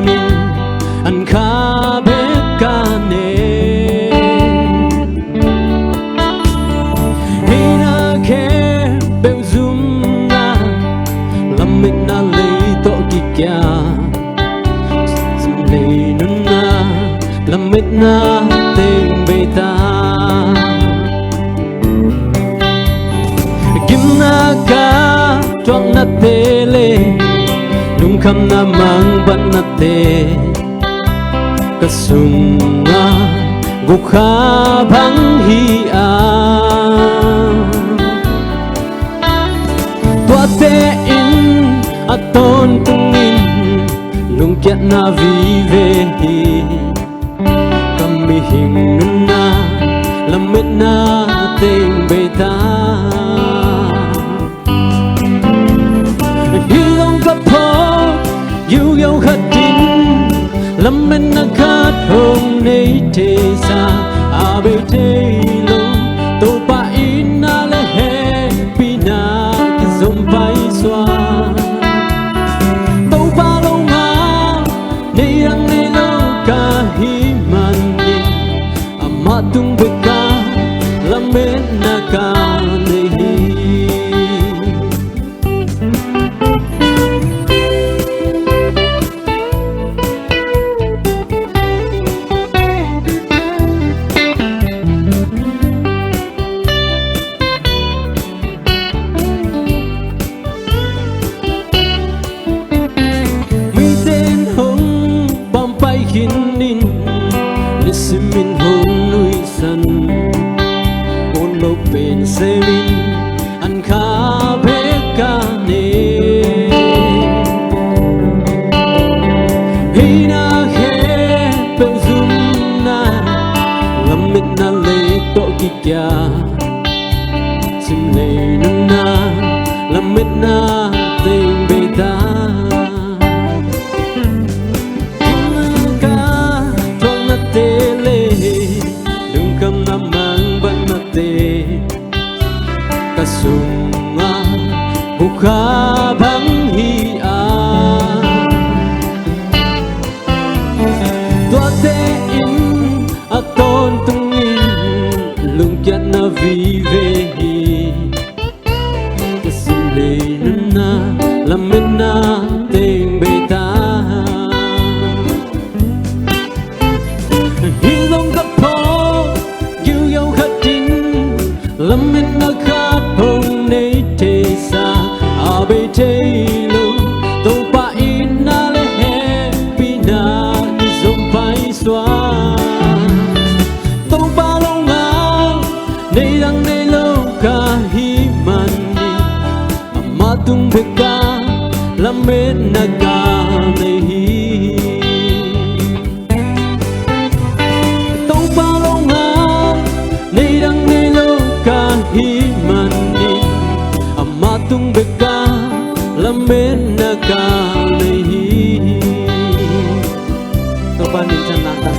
min an kha be ka ne hina ke be zum na lam min na le to ki kya zum le nun na lam mit na ting be ta kim na ka trong na tele nung kham na mang ban na te kasunga gukha bang hi a tua te in aton tungin nung kiat na vi ve hi kami hing na lamit na ting be ta yêu yêu khát tin lâm men na khát hồng nay thế xa à bê thế lâu tô pa in na le he pina ki zom pai xoa tô pa lâu nga nay ang nay lâu ka hi man ni ama tung beka lâm men na ka nay kinin nisimin hong nuôi san ôn lâu bên semin an kha be ka ne hina he pe zum na lamit na le to ki kya sim le na lamit na ting be ta kasunga bukha bang hi a tua te in aton tungin lung kiat na vi ve hi kasim le na lamit na ting be ta hi long ka po yêu yêu khát tin lamit na khát hồng nay thế xa à bê thế lâu tô pa in na le he pina ki zom pai xoa tô pa lâu nga nay đang nay lâu ka hi man ni ama tung beka lamit na ka nay hi tô pa lâu nga nay đang nay lâu ka hi man ni ama tung beka lamit na ka nay hi to pa ni chan na ta